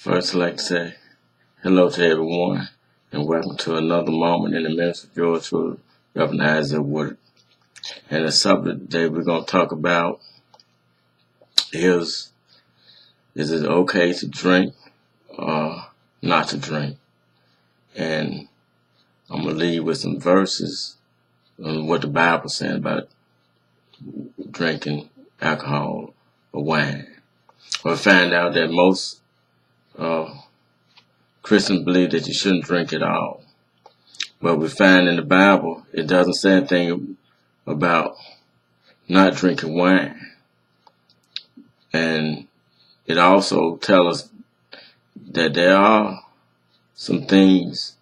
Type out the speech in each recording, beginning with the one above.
First, I'd like to say hello to everyone and welcome to another moment in the ministry of yours truly, Reverend Isaiaih. And the subject that we're going to talk about is it okay to drink or not to drink? And I'm going to lead with some verses on what the Bible is saying about drinking alcohol or wine. We'll find out that most Christians believe that you shouldn't drink at all. But we find in the Bible, it doesn't say anything about not drinking wine. And it also tells us that there are some things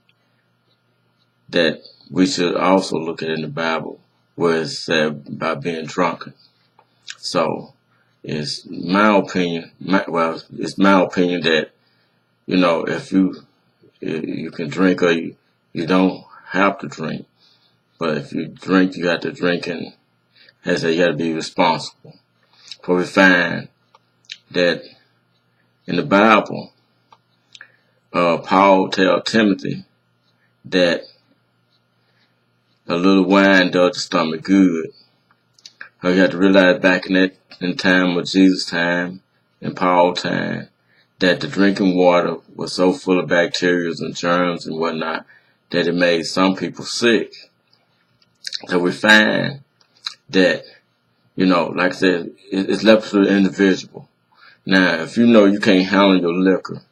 that we should also look at in the Bible where it's said about being drunken. So it's my opinion, it's my opinion that, if you can drink or you don't have to drink. But if you drink, you have to drink, and as I say, you got to be responsible. For we find that in the Bible, Paul tells Timonthy that a little wine does the stomach good. You have to realize back in time of Jesus' time, in Paul's time, that the drinking water was so full of bacteria and germs and whatnot that it made some people sick. So we find that, like I said, it's left to the individual. Now, if you know you can't handle your liquor,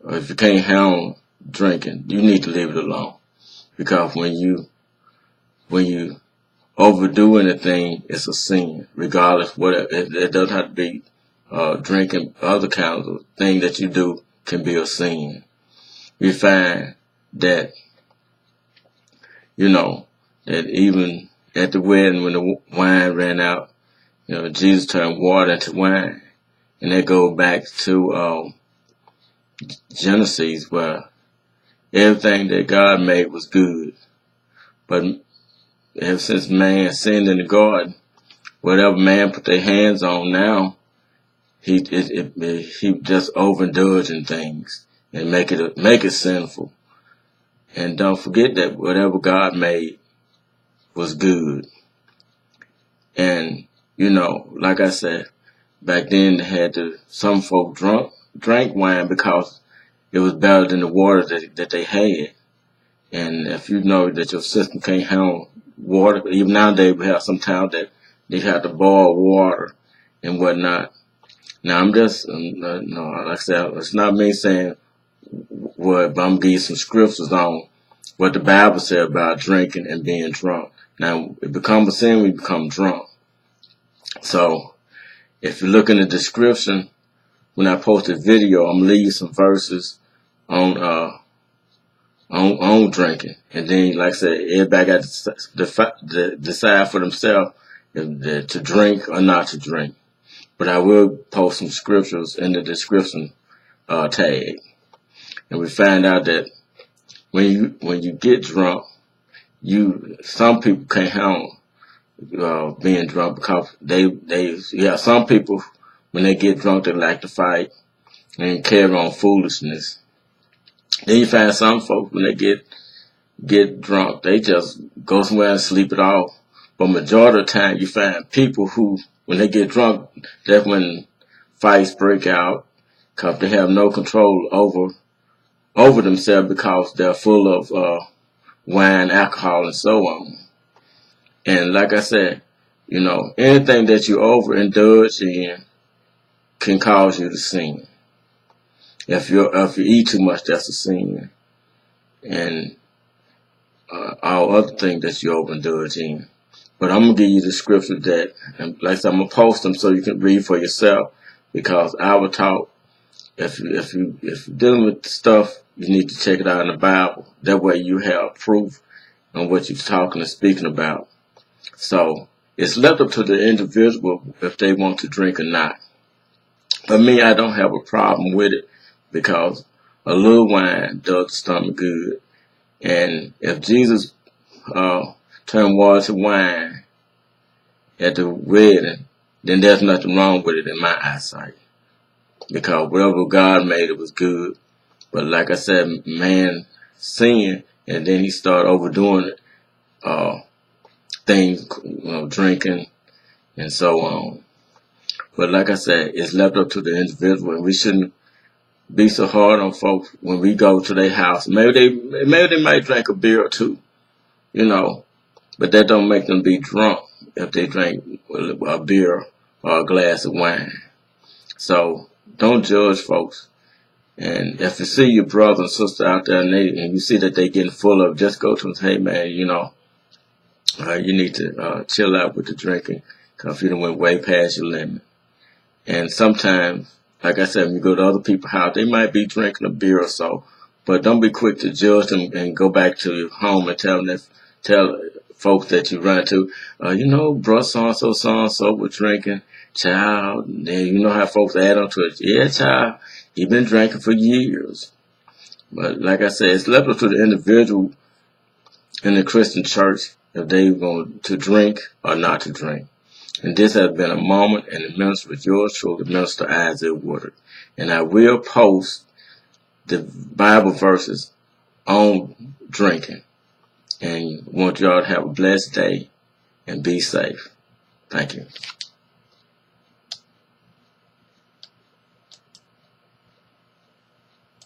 or if you can't handle drinking, you need to leave it alone. Because when you overdo anything, it's a sin, regardless what it doesn't have to be. Drinking, other kinds of things that you do can be a sin. We find that, that even at the wedding when the wine ran out, Jesus turned water into wine. And that goes back to Genesis, where everything that God made was good. But ever since man sinned in the garden, whatever man put their hands on now, he just overindulging things and make it sinful. And don't forget that whatever God made was good. And like I said, back then some folk drank wine because it was better than the water that they had. And if you know that your system can't handle water, even nowadays we have some towns that they have to boil water and whatnot. Now I'm just, like I said, it's not me saying what, but I'm giving you some scriptures on what the Bible said about drinking and being drunk. Now, it becomes a sin when you become drunk. So, if you look in the description, when I post a video, I'm gonna leave you some verses on drinking. And then, like I said, everybody got to decide for themselves to drink or not to drink. But I will post some scriptures in the description tag. And we find out that when you get drunk, some people can't handle being drunk because some people when they get drunk they like to fight and carry on foolishness. Then you find some folks when they get drunk, they just go somewhere and sleep it off. But majority of the time you find people who, when they get drunk, that's when fights break out because they have no control over themselves because they're full of wine, alcohol, and so on. And like I said, anything that you overindulge in can cause you to sin. If you eat too much, that's a sin. And all other things that you overindulge in. But I'm going to give you the scripture that, and like I said, I'm going to post them so you can read for yourself, because I was taught if you're dealing with stuff, you need to check it out in the Bible. That way you have proof on what you're talking and speaking about. So it's left up to the individual if they want to drink or not. For me, I don't have a problem with it because a little wine does the stomach good. And if Jesus turned water to wine at the wedding, then there's nothing wrong with it in my eyesight. because whatever God made, it was good. But like I said, man sinned, and then he started overdoing it, things, drinking and so on. But like I said, it's left up to the individual, and we shouldn't be so hard on folks when we go to their house. Maybe they might drink a beer or two, but that don't make them be drunk if they drink a beer or a glass of wine. So don't judge folks. And if you see your brother and sister out there and you see that they getting full of, just go to them and say, hey man, you need to chill out with the drinking, because you done went way past your limit. And sometimes, like I said, when you go to other people's house, they might be drinking a beer or so, but don't be quick to judge them and go back to your home and tell folks that you run to, bro, so-and-so was drinking, child. Then you know how folks add on to it. Yeah, child, he been drinking for years. But like I said, it's left up to the individual in the Christian church if they going to drink or not to drink. And this has been a moment in the ministry with yours truly, Minister Isaiah Woodard. And I will post the Bible verses on drinking. And want y'all to have a blessed day and be safe. Thank you.